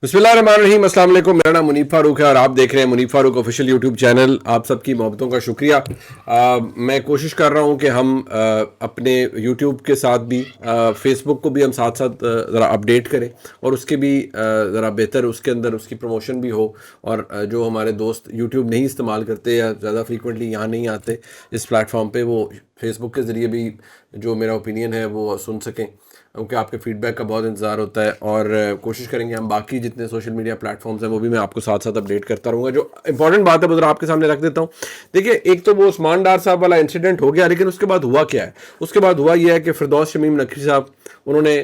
بسم اللہ الرحمن الرحیم. السلام علیکم. میرا نام منیب فاروق ہے اور آپ دیکھ رہے ہیں منیب فاروق آفیشیل یوٹیوب چینل. آپ سب کی محبتوں کا شکریہ. میں کوشش کر رہا ہوں کہ ہم اپنے یوٹیوب کے ساتھ بھی فیس بک کو بھی ہم ساتھ ساتھ ذرا اپڈیٹ کریں اور اس کے بھی ذرا بہتر اس کے اندر اس کی پروموشن بھی ہو. اور جو ہمارے دوست یوٹیوب نہیں استعمال کرتے یا زیادہ فریکوینٹلی یہاں نہیں آتے اس پلیٹ فارم پہ، وہ فیس بک کے ذریعے بھی جو میرا اوپینین ہے وہ سن سکیں، کیونکہ آپ کے فیڈ بیک کا بہت انتظار ہوتا ہے. اور کوشش کریں گے ہم باقی جتنے سوشل میڈیا پلیٹ فارمز ہیں وہ بھی میں آپ کو ساتھ ساتھ اپڈیٹ کرتا رہوں گا. جو امپورٹنٹ بات ہے وہ ذرا آپ کے سامنے رکھ دیتا ہوں. دیکھیے، ایک تو وہ عثمان ڈار صاحب والا انسیڈنٹ ہو گیا، لیکن اس کے بعد ہوا کیا ہے؟ اس کے بعد ہوا یہ ہے کہ فردوس شمیم نقوی صاحب انہوں نے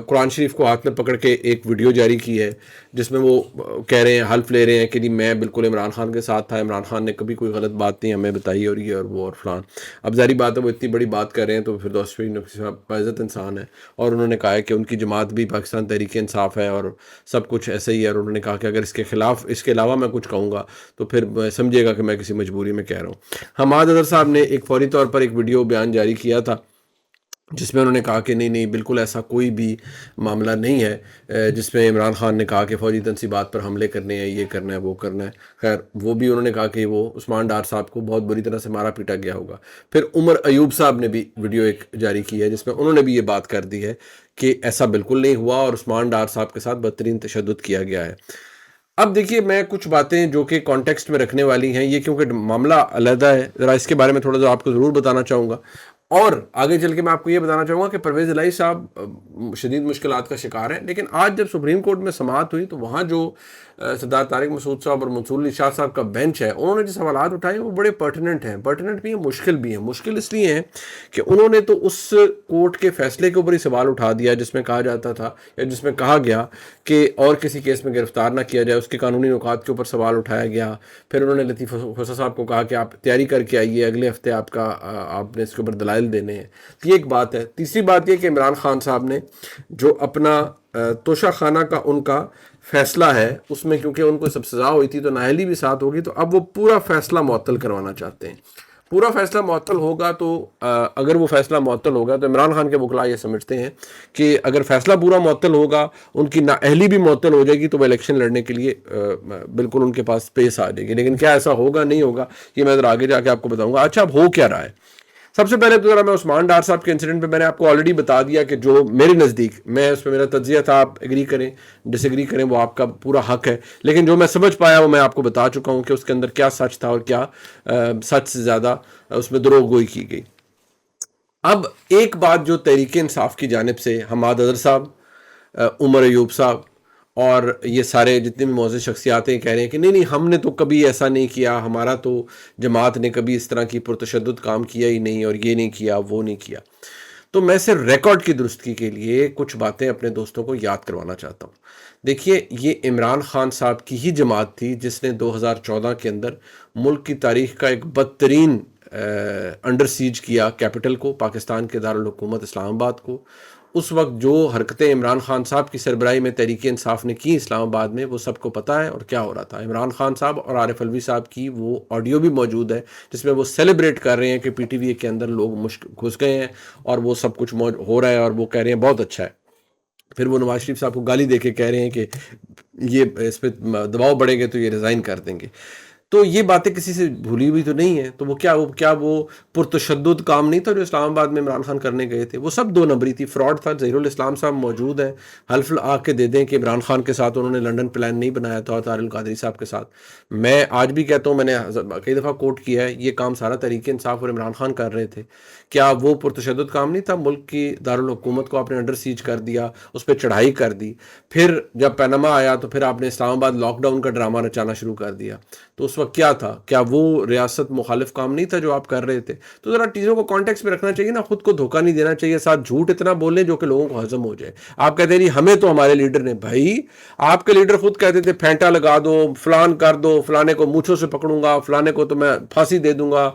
قرآن شریف کو ہاتھ میں پکڑ کے ایک ویڈیو جاری کی ہے جس میں وہ کہہ رہے ہیں، حلف لے رہے ہیں کہ جی میں بالکل عمران خان کے ساتھ تھا، عمران خان نے کبھی کوئی غلط بات نہیں ہمیں بتائی اور یہ اور وہ اور فلان. اب ظاہری بات ہے وہ اتنی بڑی بات کر رہے ہیں تو فردوس شمیم نقوی صاحب باعزت انسان ہے، اور انہوں نے کہا ہے کہ ان کی جماعت بھی پاکستان تحریک انصاف ہے اور سب کچھ ایسے ہی ہے. اور انہوں نے کہا کہ اگر اس کے خلاف اس کے علاوہ میں کچھ کہوں گا تو پھر سمجھے گا کہ میں کسی مجبوری میں کہہ رہا ہوں. حماد اظہر صاحب نے ایک فوری طور پر ایک ویڈیو بیان جاری کیا تھا جس میں انہوں نے کہا کہ نہیں بالکل ایسا کوئی بھی معاملہ نہیں ہے جس میں عمران خان نے کہا کہ فوجی تنصیبات پر حملے کرنے ہیں، یہ کرنا ہے، وہ کرنا ہے. خیر، وہ بھی انہوں نے کہا کہ وہ عثمان ڈار صاحب کو بہت بری طرح سے مارا پیٹا گیا ہوگا. پھر عمر ایوب صاحب نے بھی ویڈیو ایک جاری کی ہے جس میں انہوں نے بھی یہ بات کر دی ہے کہ ایسا بالکل نہیں ہوا اور عثمان ڈار صاحب کے ساتھ بدترین تشدد کیا گیا ہے. اب دیکھیے، میں کچھ باتیں جو کہ کانٹیکسٹ میں رکھنے والی ہیں، یہ کیونکہ معاملہ علیحدہ ہے، ذرا اس کے بارے میں تھوڑا سا آپ کو ضرور بتانا چاہوں گا. اور آگے چل کے میں آپ کو یہ بتانا چاہوں گا کہ پرویز الہی صاحب شدید مشکلات کا شکار ہیں، لیکن آج جب سپریم کورٹ میں سماعت ہوئی تو وہاں جو سردار طارق مسعود صاحب اور منصور علی شاہ صاحب کا بینچ ہے، انہوں نے جو سوالات اٹھائے وہ بڑے پرٹیننٹ ہیں. پرٹیننٹ بھی ہیں، مشکل بھی ہیں. مشکل اس لیے ہیں کہ انہوں نے تو اس کورٹ کے فیصلے کے اوپر ہی سوال اٹھا دیا جس میں کہا جاتا تھا یا جس میں کہا گیا کہ اور کسی کیس میں گرفتار نہ کیا جائے، اس کے قانونی نکات کے اوپر سوال اٹھایا گیا. پھر انہوں نے لطیف حسن صاحب کو کہا کہ آپ تیاری کر کے آئیے، اگلے ہفتے آپ نے اس کے اوپر دلائل دینے ہیں. یہ ایک بات ہے. تیسری بات یہ کہ عمران خان صاحب نے جو اپنا توشہ خانہ کا ان کا فیصلہ ہے اس میں کیونکہ ان کو سب سزا ہوئی تھی تو نااہلی بھی ساتھ ہوگی، تو اب وہ پورا فیصلہ معطل کروانا چاہتے ہیں. پورا فیصلہ معطل ہوگا تو اگر وہ فیصلہ معطل ہوگا تو عمران خان کے وکلاء یہ سمجھتے ہیں کہ اگر فیصلہ پورا معطل ہوگا، ان کی نااہلی بھی معطل ہو جائے گی تو وہ الیکشن لڑنے کے لیے بالکل ان کے پاس پیس آ جائے گی. لیکن کیا ایسا ہوگا نہیں ہوگا یہ میں ذرا آگے جا کے آپ کو بتاؤں گا. اچھا، اب ہو کیا رہا ہے؟ سب سے پہلے تو ذرا میں عثمان ڈار صاحب کے انسیڈنٹ پہ میں نے آپ کو آلریڈی بتا دیا کہ جو میرے نزدیک، میں اس پہ میرا تجزیہ تھا، آپ ایگری کریں ڈس ایگری کریں وہ آپ کا پورا حق ہے، لیکن جو میں سمجھ پایا وہ میں آپ کو بتا چکا ہوں کہ اس کے اندر کیا سچ تھا اور کیا سچ سے زیادہ اس میں دروغ گوئی کی گئی. اب ایک بات جو تحریک انصاف کی جانب سے حماد اظہر صاحب، عمر ایوب صاحب اور یہ سارے جتنے بھی معزز شخصیاتیں کہہ رہے ہیں کہ نہیں ہم نے تو کبھی ایسا نہیں کیا، ہمارا تو جماعت نے کبھی اس طرح کی پرتشدد کام کیا ہی نہیں اور یہ نہیں کیا وہ نہیں کیا. تو میں صرف ریکارڈ کی درستگی کے لیے کچھ باتیں اپنے دوستوں کو یاد کروانا چاہتا ہوں. دیکھیے، یہ عمران خان صاحب کی ہی جماعت تھی جس نے 2014 کے اندر ملک کی تاریخ کا ایک بدترین انڈر سیج کیا کیپٹل کو، پاکستان کے دارالحکومت اسلام آباد کو. اس وقت جو حرکتیں عمران خان صاحب کی سربراہی میں تحریک انصاف نے کی اسلام آباد میں، وہ سب کو پتہ ہے اور کیا ہو رہا تھا. عمران خان صاحب اور عارف الوی صاحب کی وہ آڈیو بھی موجود ہے جس میں وہ سیلیبریٹ کر رہے ہیں کہ پی ٹی وی کے اندر لوگ گھس گئے ہیں اور وہ سب کچھ ہو رہا ہے اور وہ کہہ رہے ہیں بہت اچھا ہے. پھر وہ نواز شریف صاحب کو گالی دے کے کہہ رہے ہیں کہ یہ اس پہ دباؤ بڑھے گے تو یہ ریزائن کر دیں گے. تو یہ باتیں کسی سے بھولی ہوئی تو نہیں ہے. تو وہ کیا وہ پرتشدد کام نہیں تھا جو اسلام آباد میں عمران خان کرنے گئے تھے؟ وہ سب دو نمبری تھی، فراڈ تھا. ظہیر الاسلام صاحب موجود ہیں، حلف آ کے دے دیں کہ عمران خان کے ساتھ انہوں نے لنڈن پلان نہیں بنایا تھا اور طاہر القادری صاحب کے ساتھ. میں آج بھی کہتا ہوں، میں نے کئی دفعہ کوٹ کیا ہے، یہ کام سارا تحریک انصاف اور عمران خان کر رہے تھے. کیا وہ پرتشدد کام نہیں تھا؟ ملک کی دارالحکومت کو آپ نے انڈر سیج کر دیا، اس پہ چڑھائی کر دی. پھر جب پیناما آیا تو پھر آپ نے اسلام آباد لاک ڈاؤن کا ڈرامہ رچانا شروع کر دیا. تو اس وقت کیا تھا؟ کیا وہ ریاست مخالف کام نہیں تھا جو آپ کر رہے تھے؟ تو ذرا چیزوں کو کانٹیکس میں رکھنا چاہیے نا، خود کو دھوکہ نہیں دینا چاہیے، ساتھ جھوٹ اتنا بولیں جو کہ لوگوں کو ہضم ہو جائے. آپ کہتے ہیں جی ہمیں تو ہمارے لیڈر نے، بھائی آپ کے لیڈر خود کہتے تھے پھینٹا لگا دو، فلان کر دو، فلانے کو مونچھوں سے پکڑوں گا، فلانے کو تو میں پھانسی دے دوں گا.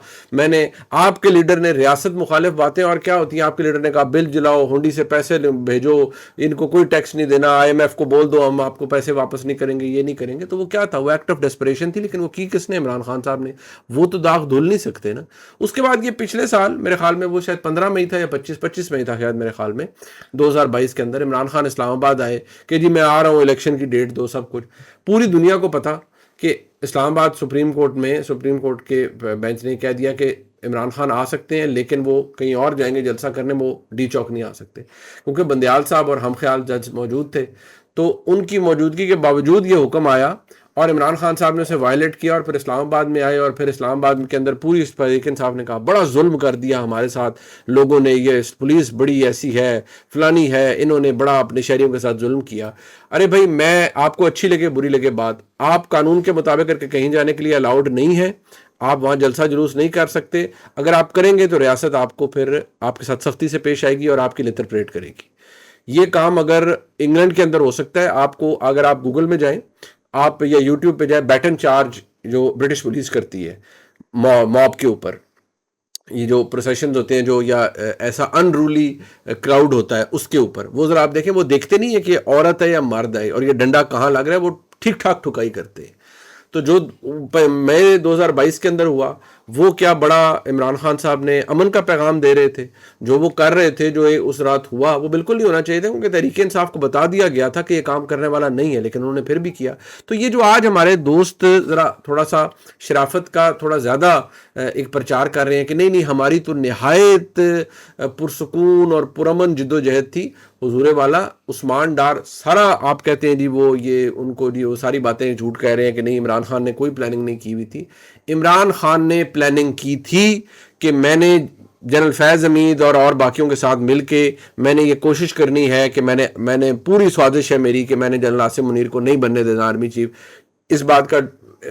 آپ کے لیڈر نے ریاست مخالف باتیں اور کیا ہوتی ہیں؟ آپ کے لیڈر نے کہا بل جلاؤ، ہنڈی سے پیسے بھیجو، ان کو کوئی ٹیکس نہیں دینا، آئی ایم ایف کو بول دو ہم آپ کو پیسے واپس نہیں کریں گے، یہ نہیں کریں گے. تو وہ کیا تھا؟ وہ ایکٹ آف ڈیسپریشن تھی، لیکن وہ کی کس نے؟ عمران خان صاحب نے. وہ تو داغ دھل نہیں سکتے نا. اس کے بعد یہ پچھلے سال میرے خیال میں وہ شاید 15 میں ہی تھا یا 25 میں ہی تھا شاید میرے خیال میں 2022 کے اندر عمران خان اسلام آباد آئے کہ جی میں آ رہا ہوں, الیکشن کی ڈیٹ دو, سب کچھ. پوری دنیا کو پتا کہ اسلام آباد سپریم کورٹ کے بینچ نے کہہ دیا کہ عمران خان آ سکتے ہیں لیکن وہ کہیں اور جائیں گے جلسہ کرنے, وہ ڈی چوک نہیں آ سکتے کیونکہ بندیال صاحب اور ہم خیال جج موجود تھے. تو ان کی موجودگی کے باوجود یہ حکم آیا اور عمران خان صاحب نے اسے وائلیٹ کیا اور پھر اسلام آباد میں آئے, اور پھر اسلام آباد کے اندر پوری تحریک انصاف نے کہا بڑا ظلم کر دیا ہمارے ساتھ لوگوں نے, یہ پولیس بڑی ایسی ہے, فلانی ہے, انہوں نے بڑا اپنے شہریوں کے ساتھ ظلم کیا. ارے بھائی, میں آپ کو اچھی لگے بری لگے بات, آپ قانون کے مطابق کر کے کہیں جانے کے لیے الاؤڈ نہیں ہے, آپ وہاں جلسہ جلوس نہیں کر سکتے. اگر آپ کریں گے تو ریاست آپ کو پھر آپ کے ساتھ سختی سے پیش آئے گی اور آپ کی لیتر پریڈ کرے گی. یہ کام اگر انگلینڈ کے اندر ہو سکتا ہے, آپ کو اگر آپ گوگل میں جائیں آپ یا یوٹیوب پہ جائیں, بیٹن چارج جو برٹش پولیس کرتی ہے موب کے اوپر, یہ جو پروسیشنز ہوتے ہیں جو یا ایسا ان رولی کراؤڈ ہوتا ہے اس کے اوپر, وہ ذرا آپ دیکھیں, وہ دیکھتے نہیں ہے کہ عورت ہے یا مرد ہے اور یہ ڈنڈا کہاں لگ رہا ہے, وہ ٹھیک ٹھاک ٹھکائی کرتے ہیں. تو جو مئی 2022 کے اندر ہوا وہ کیا بڑا عمران خان صاحب نے امن کا پیغام دے رہے تھے, جو وہ کر رہے تھے, جو اس رات ہوا وہ بالکل نہیں ہونا چاہیے تھا کیونکہ تحریک انصاف کو بتا دیا گیا تھا کہ یہ کام کرنے والا نہیں ہے, لیکن انہوں نے پھر بھی کیا. تو یہ جو آج ہمارے دوست ذرا تھوڑا سا شرافت کا تھوڑا زیادہ ایک پرچار کر رہے ہیں کہ نہیں ہماری تو نہایت پرسکون اور پرامن جد و جہد تھی, حضور والا عثمان ڈار سارا آپ کہتے ہیں جی وہ یہ ان کو جی وہ ساری باتیں جھوٹ کہہ رہے ہیں کہ نہیں عمران خان نے کوئی پلاننگ نہیں کی ہوئی تھی. عمران خان نے پلاننگ کی تھی کہ میں نے جنرل فیض حمید اور باقیوں کے ساتھ مل کے میں نے یہ کوشش کرنی ہے کہ میں نے پوری سازش ہے میری کہ میں نے جنرل عاصم منیر کو نہیں بننے دینا آرمی چیف. اس بات کا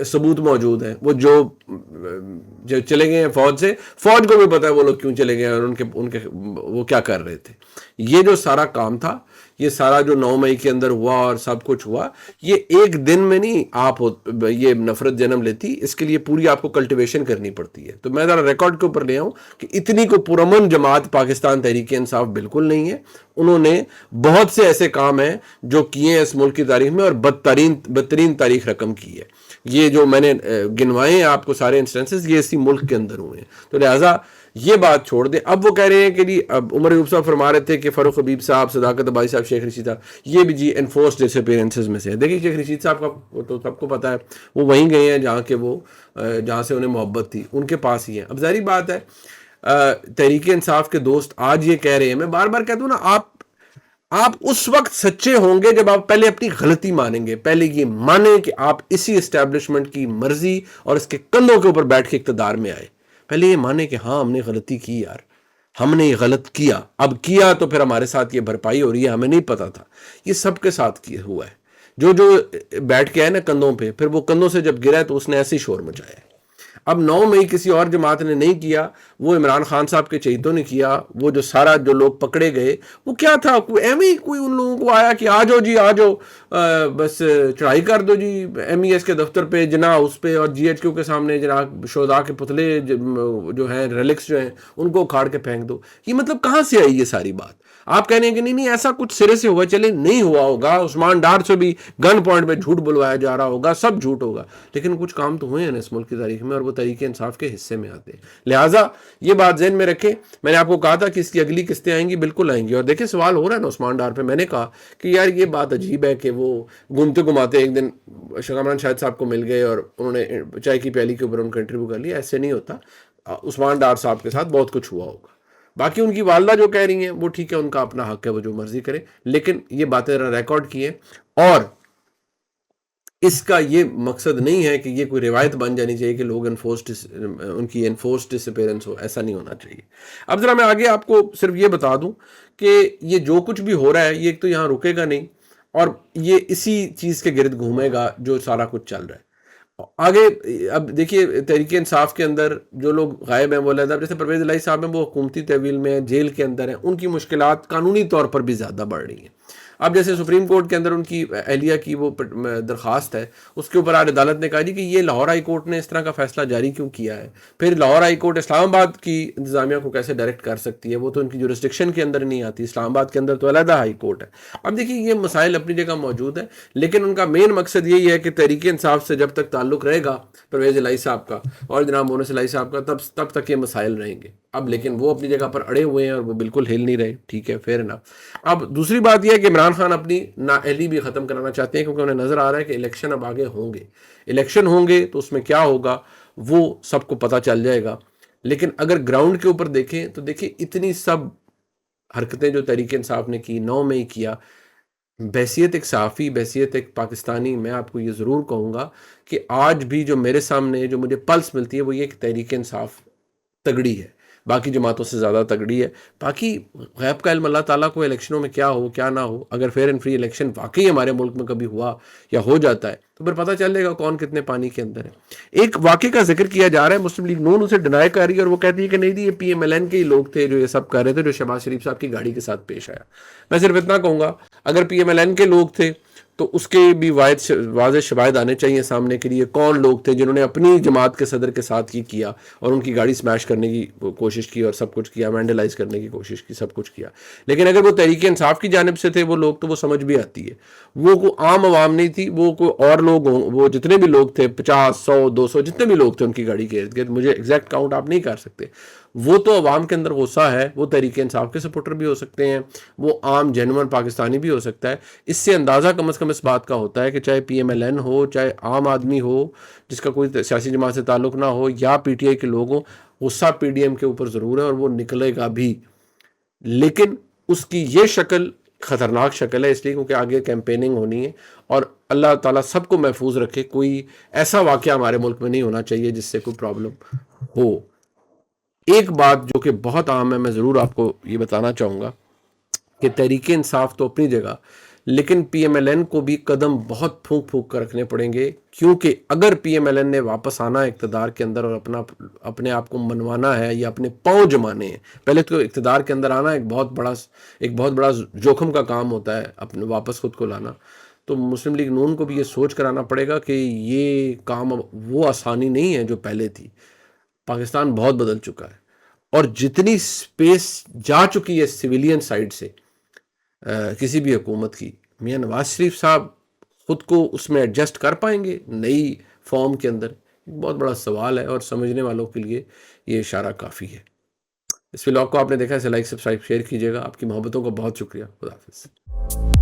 ثبوت موجود ہے, وہ جو چلے گئے ہیں فوج سے, فوج کو بھی پتا ہے وہ لوگ کیوں چلے گئے اور ان کے وہ کیا کر رہے تھے. یہ جو سارا کام تھا, یہ سارا جو 9 مئی کے اندر ہوا اور سب کچھ ہوا, یہ ایک دن میں نہیں آپ یہ نفرت جنم لیتی, اس کے لیے پوری آپ کو کلٹیویشن کرنی پڑتی ہے. تو میں ذرا ریکارڈ کے اوپر لے آؤں کہ اتنی کو پرامن جماعت پاکستان تحریک انصاف بالکل نہیں ہے. انہوں نے بہت سے ایسے کام ہیں جو کیے ہیں اس ملک کی تاریخ میں اور بدترین تاریخ رقم کی ہے. یہ جو میں نے گنوائے ہیں آپ کو سارے انسٹنسز, یہ اسی ملک کے اندر ہوئے ہیں. تو لہٰذا یہ بات چھوڑ دیں. اب وہ کہہ رہے ہیں کہ جی اب عمر ایوب صاحب فرما رہے تھے کہ فاروق حبیب صاحب, صداقت عباسی صاحب, شیخ رشید صاحب, یہ بھی جی انفورس ڈس اپیئرنسز میں سے ہے. دیکھیے شیخ رشید صاحب کا تو سب کو پتہ ہے, وہ وہیں گئے ہیں جہاں سے انہیں محبت تھی, ان کے پاس ہی ہیں. اب ظاہری بات ہے تحریک انصاف کے دوست آج یہ کہہ رہے ہیں, میں بار بار کہتا ہوں نا, آپ اس وقت سچے ہوں گے جب آپ پہلے اپنی غلطی مانیں گے. پہلے یہ مانیں کہ آپ اسی اسٹیبلشمنٹ کی مرضی اور اس کے کندھوں کے اوپر بیٹھ کے اقتدار میں آئے. پہلے یہ مانیں کہ ہاں ہم نے غلطی کی یار, ہم نے یہ غلط کیا, اب کیا تو پھر ہمارے ساتھ یہ بھرپائی ہو رہی ہے, ہمیں نہیں پتا تھا. یہ سب کے ساتھ کیا ہوا ہے. جو بیٹھ کے آئے نا کندھوں پہ, پھر وہ کندھوں سے جب گرا ہے تو اس نے ایسے شور مچایا ہے. اب 9 مئی کسی اور جماعت نے نہیں کیا, وہ عمران خان صاحب کے چہیتوں نے کیا. وہ جو سارا جو لوگ پکڑے گئے وہ کیا تھا, کوئی ان لوگوں کو آیا کہ آ جاؤ جی آ جاؤ, بس چڑھائی کر دو جی MES کے دفتر پہ, جناح اس پہ, اور GHQ کے سامنے جناب شہداء کے پتلے جو ہیں ریلکس جو ہیں ان کو اکھاڑ کے پھینک دو. یہ مطلب کہاں سے آئی یہ ساری بات؟ آپ کہنے ہیں کہ نہیں ایسا کچھ سرے سے ہوا, چلے نہیں ہوا ہوگا, عثمان ڈار سے بھی گن پوائنٹ پہ جھوٹ بلوایا جا رہا ہوگا, سب جھوٹ ہوگا, لیکن کچھ کام تو ہوئے ہیں اس ملک کی تاریخ میں اور وہ تحریک انصاف کے حصے میں آتے ہیں. لہٰذا یہ بات ذہن میں رکھیں. میں نے آپ کو کہا تھا کہ اس کی اگلی قسطیں آئیں گی, بالکل آئیں گی. اور دیکھیں سوال ہو رہا ہے نا عثمان ڈار پہ, میں نے کہا کہ یار یہ بات عجیب ہے کہ وہ گھومتے گھماتے ایک دن شاہد شاہد صاحب کو مل گئے اور انہوں نے چائے کی پیالی کے اوپر ان کا انٹرویو کر لیا. ایسے نہیں ہوتا. عثمان ڈار صاحب کے ساتھ بہت کچھ ہوا ہوگا. باقی ان کی والدہ جو کہہ رہی ہیں وہ ٹھیک ہے, ان کا اپنا حق ہے, وہ جو مرضی کرے, لیکن یہ باتیں ریکارڈ کی ہیں. اور اس کا یہ مقصد نہیں ہے کہ یہ کوئی روایت بن جانی چاہیے کہ لوگ ان کی انفورس ڈس اپیئرنس ہو, ایسا نہیں ہونا چاہیے. اب ذرا میں آگے آپ کو صرف یہ بتا دوں کہ یہ جو کچھ بھی ہو رہا ہے یہ ایک تو یہاں رکے گا نہیں, اور یہ اسی چیز کے گرد گھومے گا جو سارا کچھ چل رہا ہے آگے. اب دیکھیے تحریک انصاف کے اندر جو لوگ غائب ہیں وہ علیحدہ, جیسے پرویز الہی صاحب ہیں, وہ حکومتی تحویل میں جیل کے اندر ہیں, ان کی مشکلات قانونی طور پر بھی زیادہ بڑھ رہی ہیں. اب جیسے سپریم کورٹ کے اندر ان کی اہلیہ کی وہ درخواست ہے، اس کے اوپر آج عدالت نے کہا جی کہ یہ لاہور ہائی کورٹ نے اس طرح کا فیصلہ جاری کیوں کیا ہے، پھر لاہور ہائی کورٹ اسلام آباد کی انتظامیہ کو کیسے ڈائریکٹ کر سکتی ہے، وہ تو ان کی جورسڈکشن کے اندر نہیں آتی، اسلام آباد کے اندر تو علیحدہ ہائی کورٹ ہے۔ اب دیکھیے یہ مسائل اپنی جگہ موجود ہے، لیکن ان کا مین مقصد یہی ہے کہ تحریک انصاف سے جب تک تعلق رہے گا پرویز الہی صاحب کا اور جناب مونس الہی صاحب کا، تب تک یہ مسائل رہیں گے۔ اب لیکن وہ اپنی جگہ پر اڑے ہوئے ہیں اور وہ بالکل ہل نہیں رہے، ٹھیک ہے، فیئر انف۔ اب دوسری بات یہ ہے کہ عمران خان اپنی نااہلی بھی ختم کرانا چاہتے ہیں، کیونکہ انہیں نظر آ رہا ہے کہ الیکشن اب آگے ہوں گے، الیکشن ہوں گے تو اس میں کیا ہوگا وہ سب کو پتہ چل جائے گا۔ لیکن اگر گراؤنڈ کے اوپر دیکھیں تو دیکھیں اتنی سب حرکتیں جو تحریک انصاف نے کی 9 مئی کیا، بحیثیت ایک صحافی، بحیثیت ایک پاکستانی، میں آپ کو یہ ضرور کہوں گا کہ آج بھی جو میرے سامنے جو مجھے پلس ملتی ہے وہ یہ کہ تحریک انصاف تگڑی ہے، باقی جماعتوں سے زیادہ تگڑی ہے۔ باقی غیب کا علم اللہ تعالیٰ کو، الیکشنوں میں کیا ہو کیا نہ ہو، اگر فیئر اینڈ فری الیکشن واقعی ہمارے ملک میں کبھی ہوا یا ہو جاتا ہے تو پھر پتہ چل جائے گا کون کتنے پانی کے اندر ہے۔ ایک واقعے کا ذکر کیا جا رہا ہے، مسلم لیگ نون اسے ڈینائی کر رہی ہے اور وہ کہتی ہے کہ نہیں جی یہ پی ایم ایل این کے ہی لوگ تھے جو یہ سب کر رہے تھے، جو شہباز شریف صاحب کی گاڑی کے ساتھ پیش آیا۔ میں صرف اتنا کہوں گا اگر پی ایم ایل این کے لوگ تھے تو اس کے بھی واضح شواہد آنے چاہیے سامنے کے لیے، کون لوگ تھے جنہوں نے اپنی جماعت کے صدر کے ساتھ یہ کیا اور ان کی گاڑی سمیش کرنے کی کوشش کی اور سب کچھ کیا، وینڈلائز کرنے کی کوشش کی، سب کچھ کیا۔ لیکن اگر وہ تحریک انصاف کی جانب سے تھے وہ لوگ تو وہ سمجھ بھی آتی ہے، وہ کوئی عام عوام نہیں تھی، وہ کوئی اور لوگ ہوں، وہ جتنے بھی لوگ تھے 50 100 200 جتنے بھی لوگ تھے ان کی گاڑی کے ارد گرد، مجھے ایگزیکٹ کاؤنٹ آپ نہیں کر سکتے، وہ تو عوام کے اندر غصہ ہے، وہ تحریک انصاف کے سپورٹر بھی ہو سکتے ہیں، وہ عام جینون پاکستانی بھی ہو سکتا ہے۔ اس سے اندازہ کم از کم اس بات کا ہوتا ہے کہ چاہے پی ایم ایل این ہو، چاہے عام آدمی ہو جس کا کوئی سیاسی جماعت سے تعلق نہ ہو، یا پی ٹی آئی کے لوگ ہوں، غصہ پی ڈی ایم کے اوپر ضرور ہے اور وہ نکلے گا بھی، لیکن اس کی یہ شکل خطرناک شکل ہے، اس لیے کیونکہ آگے کیمپیننگ ہونی ہے اور اللہ تعالیٰ سب کو محفوظ رکھے، کوئی ایسا واقعہ ہمارے ملک میں نہیں ہونا چاہیے جس سے کوئی پرابلم ہو۔ ایک بات جو کہ بہت عام ہے، میں ضرور آپ کو یہ بتانا چاہوں گا کہ تحریک انصاف تو اپنی جگہ، لیکن پی ایم ایل این کو بھی قدم بہت پھونک پھونک کر رکھنے پڑیں گے، کیونکہ اگر پی ایم ایل این نے واپس آنا ہے اقتدار کے اندر اور اپنے آپ کو منوانا ہے یا اپنے پاؤں جمانے ہیں، پہلے تو اقتدار کے اندر آنا ایک بہت بڑا جوخم کا کام ہوتا ہے، اپنے واپس خود کو لانا، تو مسلم لیگ نون کو بھی یہ سوچ کر آنا پڑے گا کہ یہ کام وہ آسانی نہیں ہے جو پہلے تھی۔ پاکستان بہت بدل چکا ہے اور جتنی سپیس جا چکی ہے سویلین سائیڈ سے کسی بھی حکومت کی، میاں نواز شریف صاحب خود کو اس میں ایڈجسٹ کر پائیں گے نئی فارم کے اندر؟ بہت بڑا سوال ہے اور سمجھنے والوں کے لیے یہ اشارہ کافی ہے۔ اس ولاگ کو آپ نے دیکھا، اسے لائک سبسکرائب شیئر کیجیے گا۔ آپ کی محبتوں کا بہت شکریہ۔ خدا حافظ۔